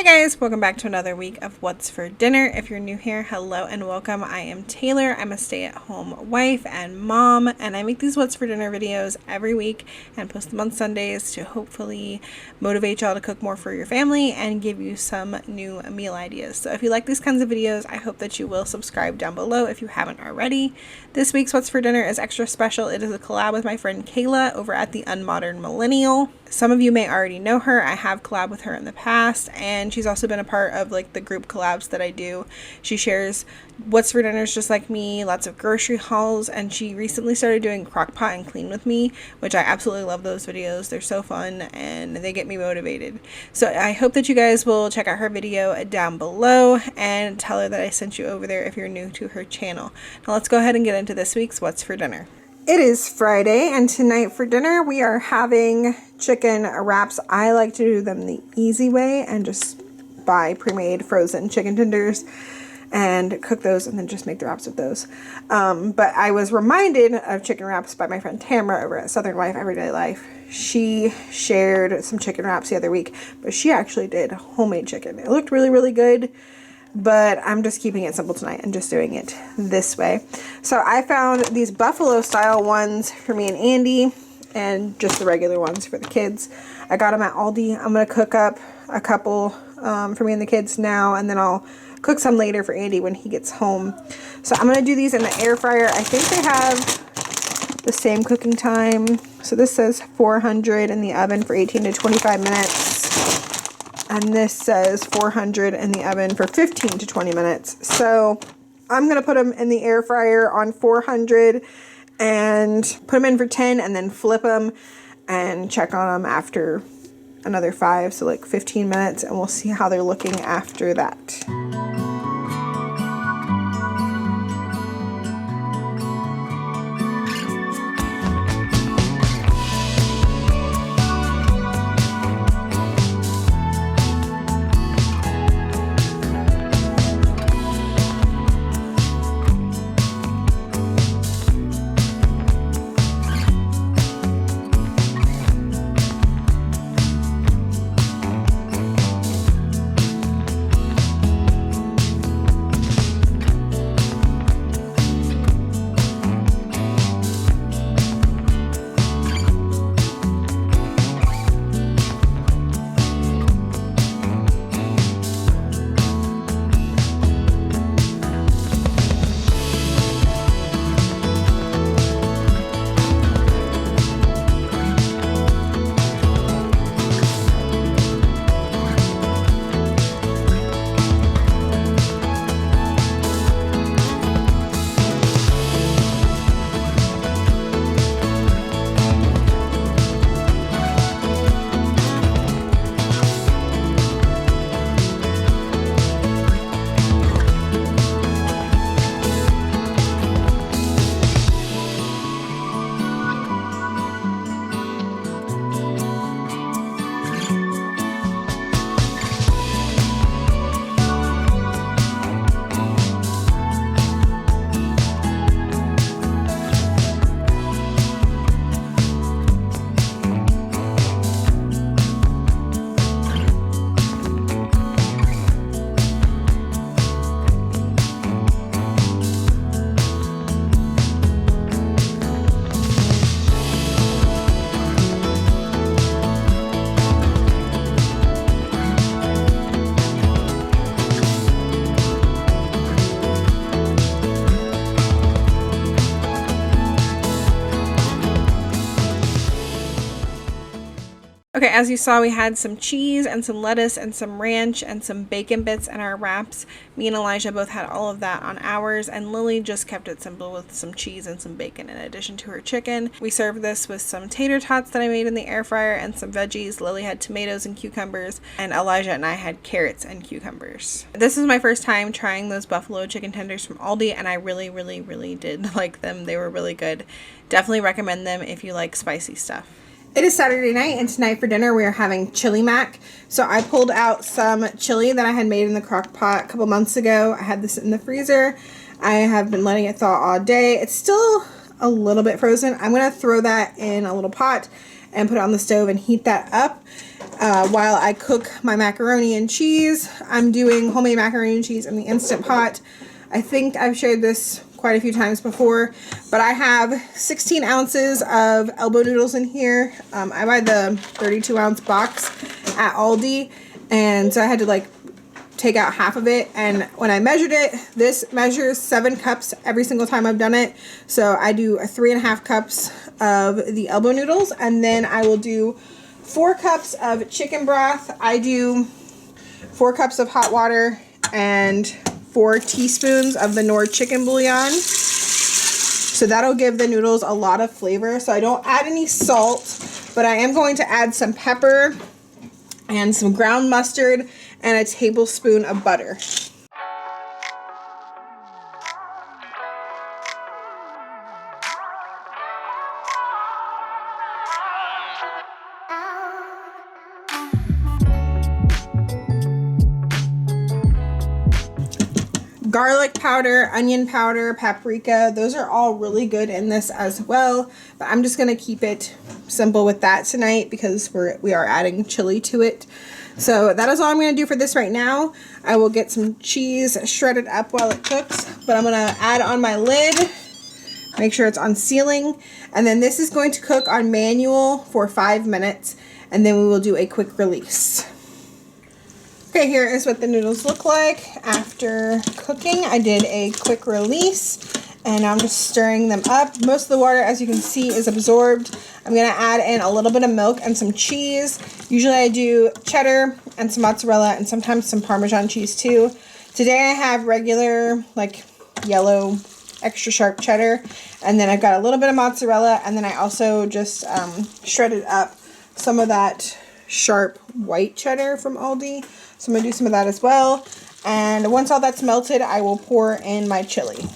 Guys, welcome back to another week of What's for Dinner. If you're new here, hello and welcome. I am Taylor. I'm a stay-at-home wife and mom, and I make these What's for Dinner videos every week and post them on Sundays to hopefully motivate y'all to cook more for your family and give you some new meal ideas. So if you like these kinds of videos, I hope that you will subscribe down below if you haven't already. This week's What's for Dinner is extra special. It is a collab with my friend Kayla over at The Unmodern Millennial. Some of you may already know her. I have collabed with her in the past, and she's also been a part of like the group collabs that I do. She shares What's for Dinners just like me, lots of grocery hauls, and she recently started doing Crock-Pot and Clean with me, which I absolutely love those videos. They're so fun and they get me motivated. So I hope that you guys will check out her video down below and tell her that I sent you over there if you're new to her channel. Now let's go ahead and get into this week's What's for Dinner. It is Friday, and tonight for dinner we are having chicken wraps. I like to do them the easy way and just buy pre-made frozen chicken tenders and cook those and then just make the wraps with those. But I was reminded of chicken wraps by my friend Tamara over at Southern Life Everyday Life. She shared some chicken wraps the other week, but she actually did homemade chicken. It looked really, really good. But I'm just keeping it simple tonight and just doing it this way. So I found these buffalo style ones for me and Andy and just the regular ones for the kids. I got them at Aldi. I'm going to cook up a couple for me and the kids now, and then I'll cook some later for Andy when he gets home. So I'm going to do these in the air fryer. I think they have the same cooking time. So this says 400 in the oven for 18 to 25 minutes. And this says 400 in the oven for 15 to 20 minutes. So I'm going to put them in the air fryer on 400 and put them in for 10 and then flip them and check on them after another 5. So like 15 minutes, and we'll see how they're looking after that. Okay, as you saw, we had some cheese and some lettuce and some ranch and some bacon bits in our wraps. Me and Elijah both had all of that on ours, and Lily just kept it simple with some cheese and some bacon in addition to her chicken. We served this with some tater tots that I made in the air fryer and some veggies. Lily had tomatoes and cucumbers, and Elijah and I had carrots and cucumbers. This is my first time trying those buffalo chicken tenders from Aldi, and I really did like them. They were really good. Definitely recommend them if you like spicy stuff. It is Saturday night, and tonight for dinner we are having chili mac. So I pulled out some chili that I had made in the crock pot a couple months ago. I had this in the freezer. I have been letting it thaw all day. It's still a little bit frozen. I'm going to throw that in a little pot and put it on the stove and heat that up while I cook my macaroni and cheese. I'm doing homemade macaroni and cheese in the Instant Pot. I think I've shared this quite a few times before, but I have 16 ounces of elbow noodles in here. I buy the 32-ounce box at Aldi, and so I had to like take out half of it, and when I measured it, this measures 7 cups every single time I've done it. So I do 3.5 cups of the elbow noodles, and then I will do 4 cups of chicken broth. I do 4 cups of hot water and 4 teaspoons of the Knorr chicken bouillon. So that'll give the noodles a lot of flavor. So I don't add any salt, but I am going to add some pepper and some ground mustard and a tablespoon of butter. Garlic powder, onion powder, paprika, those are all really good in this as well, but I'm just going to keep it simple with that tonight because we are adding chili to it. So that is all I'm going to do for this right now. I will get some cheese shredded up while it cooks, but I'm going to add on my lid, make sure it's on sealing, and then this is going to cook on manual for 5 minutes, and then we will do a quick release. Okay, here is what the noodles look like after cooking. I did a quick release, and I'm just stirring them up. Most of the water, as you can see, is absorbed. I'm going to add in a little bit of milk and some cheese. Usually I do cheddar and some mozzarella and sometimes some Parmesan cheese too. Today I have regular, like, yellow, extra sharp cheddar, and then I've got a little bit of mozzarella, and then I also just shredded up some of that sharp white cheddar from Aldi. So I'm going to do some of that as well. And once all that's melted, I will pour in my chili.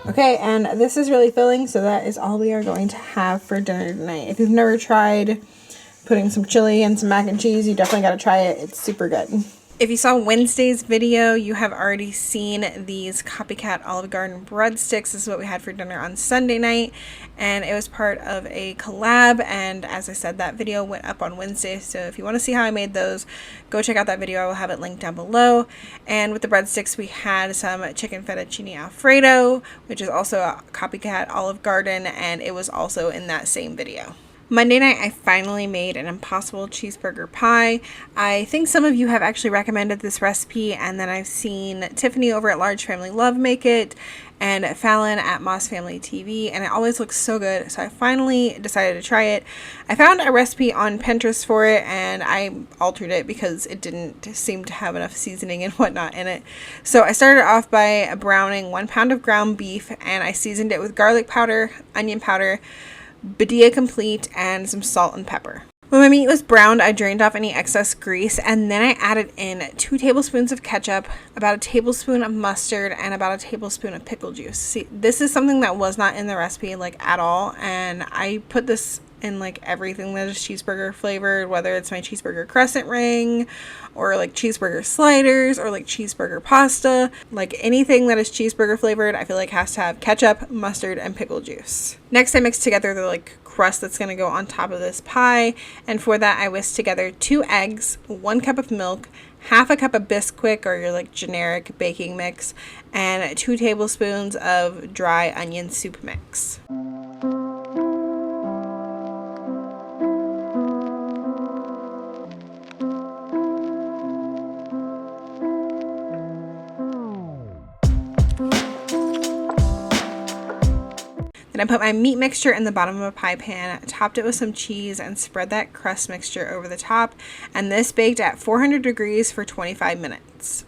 Okay, and this is really filling, so that is all we are going to have for dinner tonight. If you've never tried putting some chili and some mac and cheese, you definitely got to try it. It's super good. If you saw Wednesday's video, you have already seen these Copycat Olive Garden breadsticks. This is what we had for dinner on Sunday night, and it was part of a collab, and as I said, that video went up on Wednesday, so if you want to see how I made those, go check out that video. I will have it linked down below. And with the breadsticks, we had some chicken fettuccine Alfredo, which is also a Copycat Olive Garden, and it was also in that same video. Monday night, I finally made an impossible cheeseburger pie. I think some of you have actually recommended this recipe, and then I've seen Tiffany over at Large Family Love make it, and Fallon at Moss Family TV, and it always looks so good, so I finally decided to try it. I found a recipe on Pinterest for it, and I altered it because it didn't seem to have enough seasoning and whatnot in it. So I started off by browning 1 pound of ground beef, and I seasoned it with garlic powder, onion powder, Badia Complete, and some salt and pepper. When my meat was browned, I drained off any excess grease, and then I added in 2 tablespoons of ketchup, about a tablespoon of mustard, and about a tablespoon of pickle juice. See, this is something that was not in the recipe, like, at all, and I put this in, like, everything that is cheeseburger flavored, whether it's my cheeseburger crescent ring, or, like, cheeseburger sliders, or, like, cheeseburger pasta. Like, anything that is cheeseburger flavored, I feel like has to have ketchup, mustard, and pickle juice. Next, I mixed together the, like, crust that's going to go on top of this pie, and for that I whisked together 2 eggs, 1 cup of milk, half a cup of Bisquick or your like generic baking mix, and 2 tablespoons of dry onion soup mix. Then I put my meat mixture in the bottom of a pie pan, topped it with some cheese, and spread that crust mixture over the top. And this baked at 400 degrees for 25 minutes.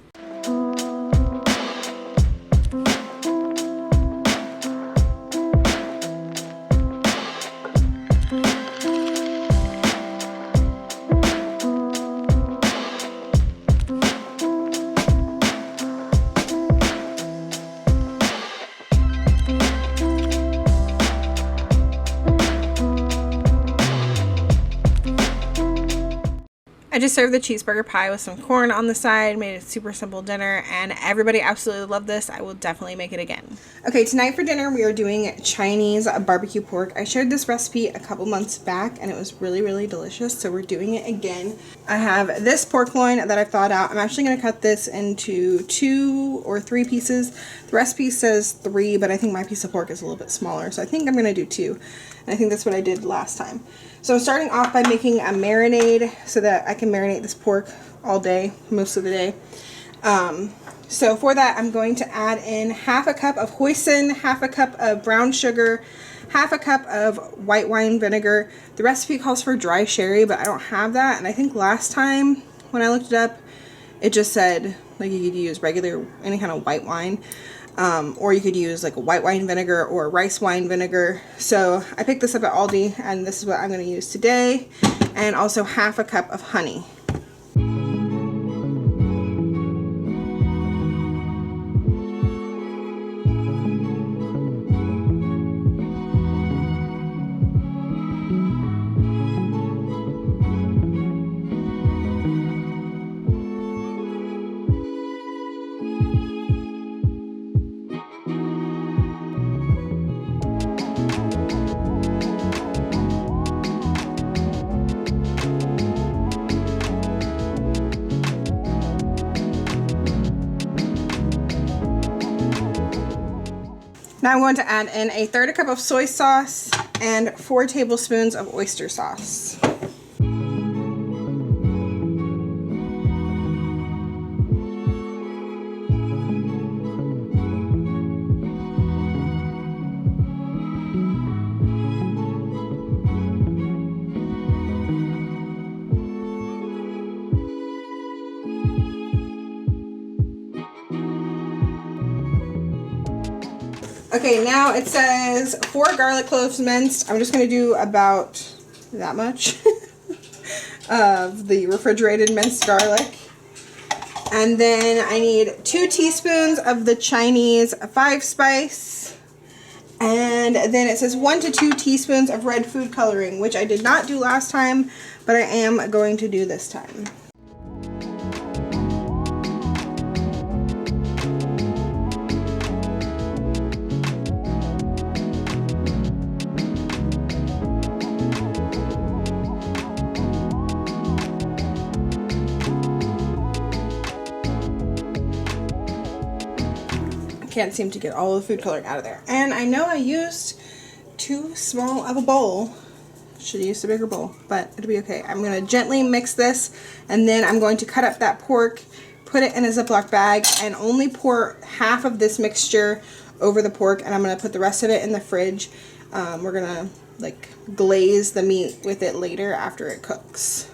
I just served the cheeseburger pie with some corn on the side, made a super simple dinner, and everybody absolutely loved this. I will definitely make it again. Okay, tonight for dinner we are doing Chinese barbecue pork. I shared this recipe a couple months back and it was really, really delicious, so we're doing it again. I have this pork loin that I've thawed out. I'm actually going to cut this into 2 or 3 pieces. The recipe says 3, but I think my piece of pork is a little bit smaller, so I think I'm going to do 2. And I think that's what I did last time. So I'm starting off by making a marinade so that I can marinate this pork all day, most of the day. So for that, I'm going to add in half a cup of hoisin, half a cup of brown sugar, half a cup of white wine vinegar. The recipe calls for dry sherry, but I don't have that. And I think last time when I looked it up, it just said like you could use regular, any kind of white wine. Or you could use like a white wine vinegar or rice wine vinegar. So I picked this up at Aldi and this is what I'm going to use today. And also half a cup of honey. Now I'm going to add in a 1/3 cup of soy sauce and 4 tablespoons of oyster sauce. Okay, now it says 4 garlic cloves minced. I'm just going to do about that much of the refrigerated minced garlic. And then I need 2 teaspoons of the Chinese 5-spice. And then it says 1 to 2 teaspoons of red food coloring, which I did not do last time, but I am going to do this time. Can't seem to get all the food coloring out of there. And I know I used too small of a bowl. Should have used a bigger bowl, but it'll be okay. I'm going to gently mix this, and then I'm going to cut up that pork, put it in a Ziploc bag, and only pour half of this mixture over the pork, and I'm going to put the rest of it in the fridge. We're going to like glaze the meat with it later after it cooks.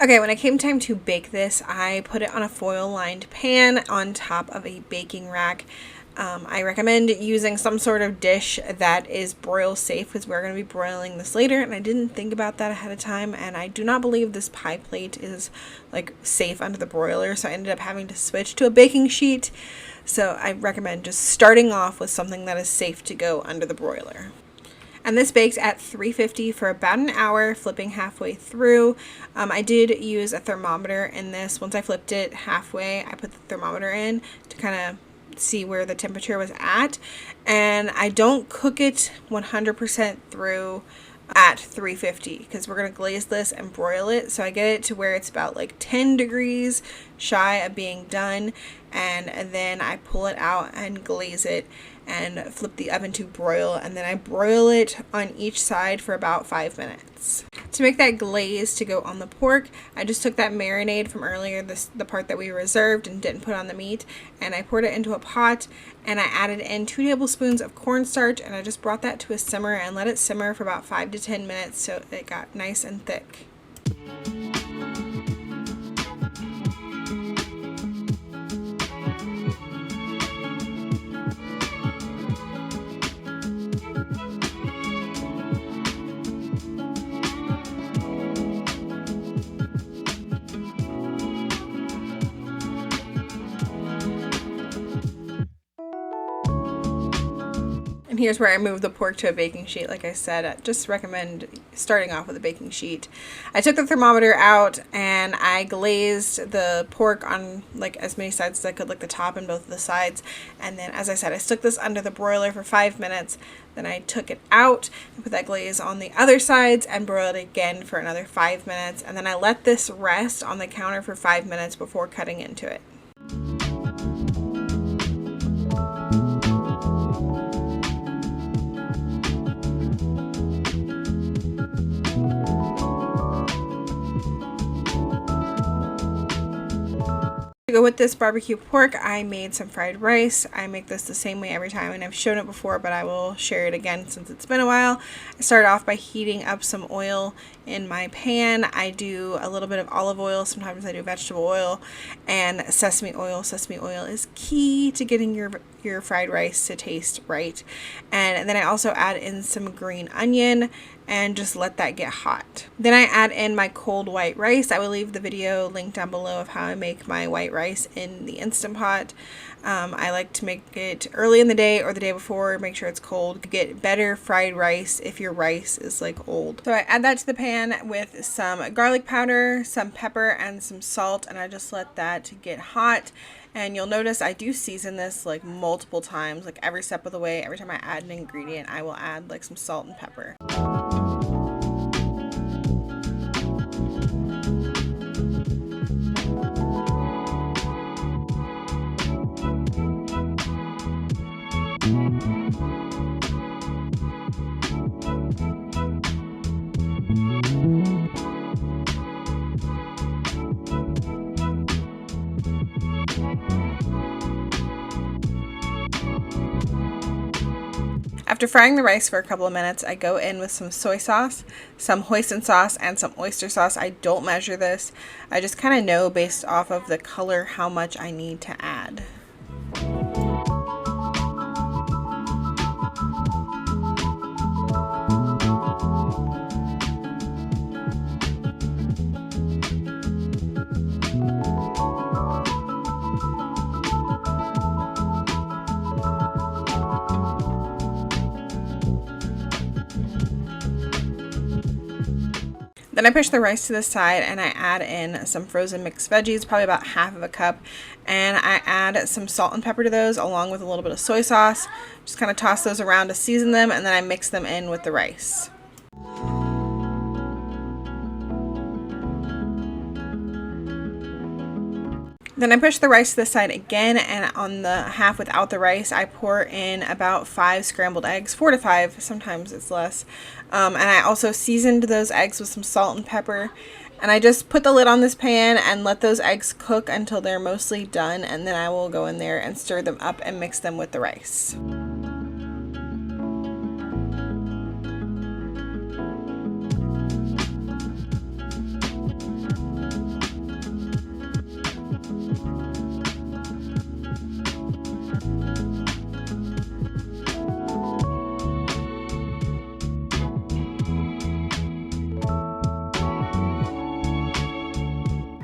Okay, when it came time to bake this, I put it on a foil-lined pan on top of a baking rack. I recommend using some sort of dish that is broil safe because we're going to be broiling this later, and I didn't think about that ahead of time, and I do not believe this pie plate is like safe under the broiler, so I ended up having to switch to a baking sheet. So I recommend just starting off with something that is safe to go under the broiler. And this baked at 350 for about an hour, flipping halfway through. I did use a thermometer in this. Once I flipped it halfway, I put the thermometer in to kind of see where the temperature was at. And I don't cook it 100% through at 350 because we're going to glaze this and broil it. So I get it to where it's about like 10 degrees shy of being done, and then I pull it out and glaze it and flip the oven to broil, and then I broil it on each side for about 5 minutes. To make that glaze to go on the pork, I just took that marinade from earlier, the part that we reserved and didn't put on the meat, and I poured it into a pot, and I added in 2 tablespoons of cornstarch, and I just brought that to a simmer and let it simmer for about 5 to 10 minutes so it got nice and thick. And here's where I moved the pork to a baking sheet. Like I said, I just recommend starting off with a baking sheet. I took the thermometer out and I glazed the pork on like as many sides as I could, like the top and both of the sides. And then, as I said, I stuck this under the broiler for 5 minutes. Then I took it out and put that glaze on the other sides and broiled it again for another 5 minutes. And then I let this rest on the counter for 5 minutes before cutting into it. To go with this barbecue pork, I made some fried rice. I make this the same way every time, and I've shown it before, but I will share it again since it's been a while. I start off by heating up some oil in my pan. I do a little bit of olive oil, sometimes I do vegetable oil, and sesame oil. Sesame oil is key to getting your fried rice to taste right. And then I also add in some green onion and just let that get hot. Then I add in my cold white rice. I will leave the video linked down below of how I make my white rice in the Instant Pot. I like to make it early in the day or the day before, make sure it's cold. You get better fried rice if your rice is like old. So I add that to the pan with some garlic powder, some pepper, and some salt, and I just let that get hot. And you'll notice I do season this like multiple times, like every step of the way. Every time I add an ingredient, I will add like some salt and pepper. After frying the rice for a couple of minutes, I go in with some soy sauce, some hoisin sauce, and some oyster sauce. I don't measure this. I just kind of know based off of the color how much I need to add. Then I push the rice to the side and I add in some frozen mixed veggies, probably about half of a cup. And I add some salt and pepper to those along with a little bit of soy sauce. Just kind of toss those around to season them, and then I mix them in with the rice. Then I push the rice to the side again, and on the half without the rice, I pour in about 5 scrambled eggs, 4 to 5, sometimes it's less. And I also seasoned those eggs with some salt and pepper. And I just put the lid on this pan and let those eggs cook until they're mostly done, and then I will go in there and stir them up and mix them with the rice.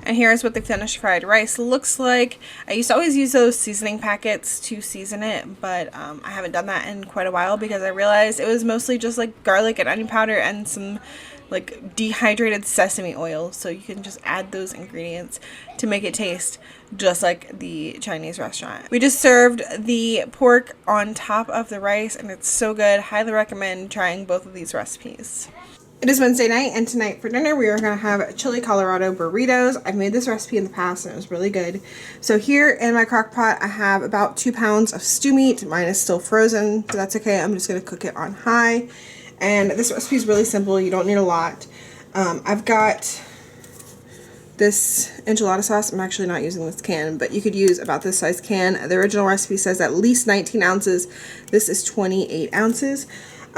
And here's what the finished fried rice looks like. I used to always use those seasoning packets to season it, but I haven't done that in quite a while because I realized it was mostly just like garlic and onion powder and some like dehydrated sesame oil, so you can just add those ingredients to make it taste just like the Chinese restaurant. We just served the pork on top of the rice, and it's so good. Highly recommend trying both of these recipes. It is Wednesday night, and tonight for dinner we are going to have chili Colorado burritos. I've made this recipe in the past and it was really good. So here in my crock pot I have about 2 pounds of stew meat. Mine is still frozen, but that's okay. I'm just going to cook it on high. And this recipe is really simple. You don't need a lot. I've got this enchilada sauce. I'm actually not using this can, but you could use about this size can. The original recipe says at least 19 ounces. This is 28 ounces.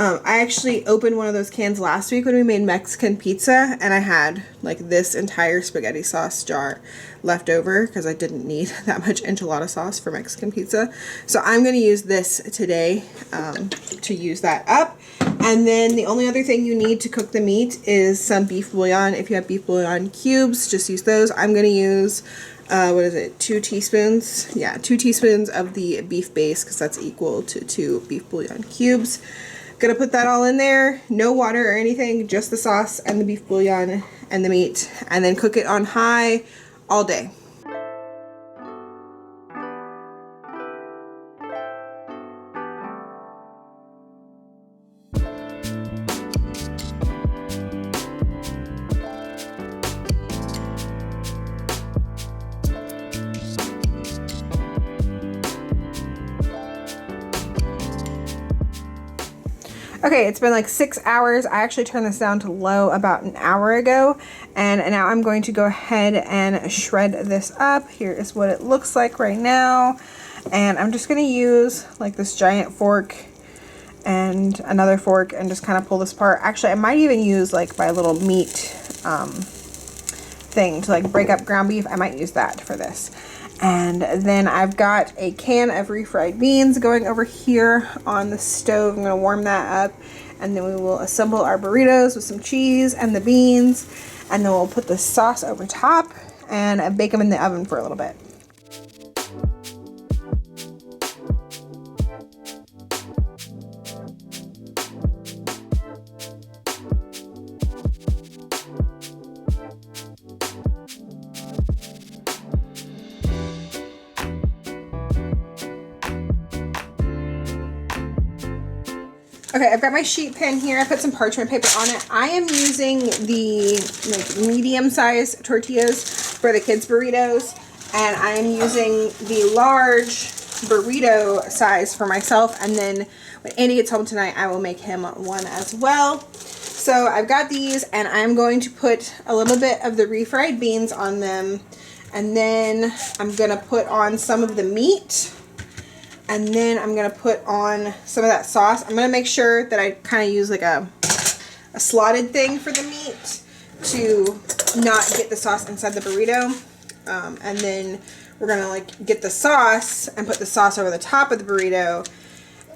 I actually opened one of those cans last week when we made Mexican pizza, and I had like this entire spaghetti sauce jar left over because I didn't need that much enchilada sauce for Mexican pizza. So I'm going to use this today to use that up. And then the only other thing you need to cook the meat is some beef bouillon. If you have beef bouillon cubes, just use those. I'm going to use, 2 teaspoons? Yeah, 2 teaspoons of the beef base because that's equal to 2 beef bouillon cubes. Gonna put that all in there, no water or anything, just the sauce and the beef bouillon and the meat, and then cook it on high all day. Okay, it's been like 6 hours. I actually turned this down to low about an hour ago, and now I'm going to go ahead and shred this up. Here is what it looks like right now, and I'm just going to use like this giant fork and another fork and just kind of pull this apart. Actually, I might even use like my little meat thing to like break up ground beef. I might use that for this. And then I've got a can of refried beans going over here on the stove. I'm going to warm that up, and then we will assemble our burritos with some cheese and the beans, and then we'll put the sauce over top and bake them in the oven for a little bit. Okay, I've got my sheet pan here. I put some parchment paper on it. I am using the like medium-sized tortillas for the kids' burritos, and I am using the large burrito size for myself, and then when Andy gets home tonight, I will make him one as well. So I've got these, and I'm going to put a little bit of the refried beans on them, and then I'm going to put on some of the meat. And then I'm going to put on some of that sauce. I'm going to make sure that I kind of use like a slotted thing for the meat to not get the sauce inside the burrito. And then we're going to like get the sauce and put the sauce over the top of the burrito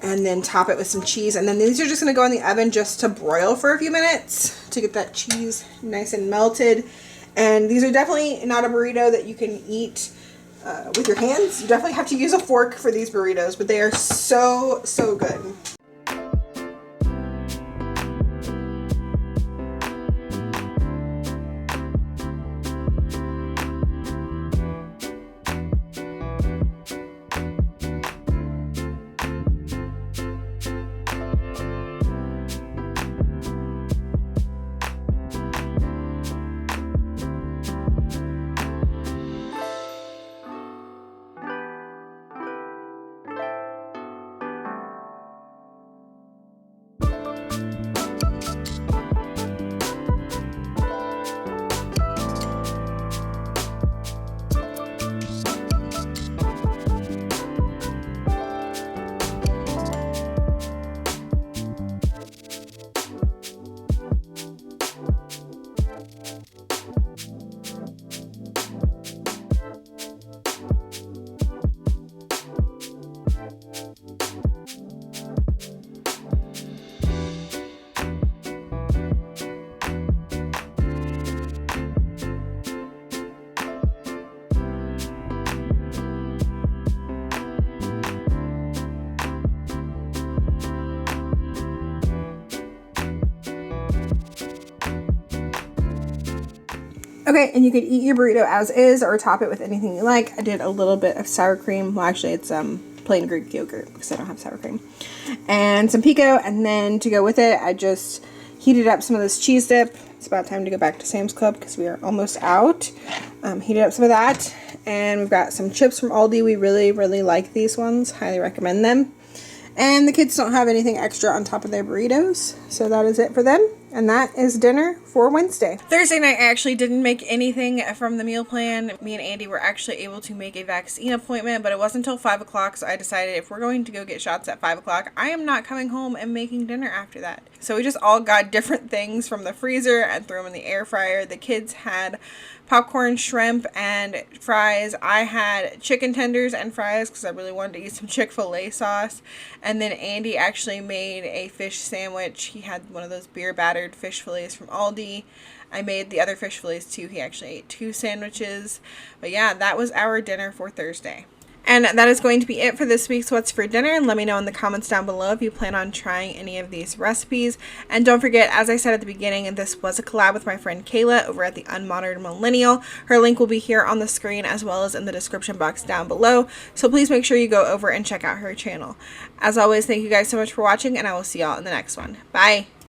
and then top it with some cheese. And then these are just going to go in the oven just to broil for a few minutes to get that cheese nice and melted. And these are definitely not a burrito that you can eat with your hands. You definitely have to use a fork for these burritos, but they are so, so good. Okay, and you could eat your burrito as is or top it with anything you like. I did a little bit of sour cream. Well, actually, it's plain Greek yogurt because I don't have sour cream. And some pico, and then to go with it, I just heated up some of this cheese dip. It's about time to go back to Sam's Club because we are almost out. Heated up some of that, and we've got some chips from Aldi. We really, really like these ones. Highly recommend them. And the kids don't have anything extra on top of their burritos, so that is it for them. And that is dinner for Wednesday. Thursday night, I actually didn't make anything from the meal plan. Me and Andy were actually able to make a vaccine appointment, but it wasn't until 5 o'clock, so I decided if we're going to go get shots at 5 o'clock, I am not coming home and making dinner after that. So we just all got different things from the freezer and threw them in the air fryer. The kids had popcorn, shrimp, and fries. I had chicken tenders and fries because I really wanted to eat some Chick-fil-A sauce. And then Andy actually made a fish sandwich. He had one of those beer battered fish fillets from Aldi. I made the other fish fillets too. He actually ate 2 sandwiches. But yeah, that was our dinner for Thursday. And that is going to be it for this week's What's for Dinner. Let me know in the comments down below if you plan on trying any of these recipes. And don't forget, as I said at the beginning, this was a collab with my friend Kayla over at the Unmodern Millennial. Her link will be here on the screen as well as in the description box down below. So please make sure you go over and check out her channel. As always, thank you guys so much for watching, and I will see y'all in the next one. Bye!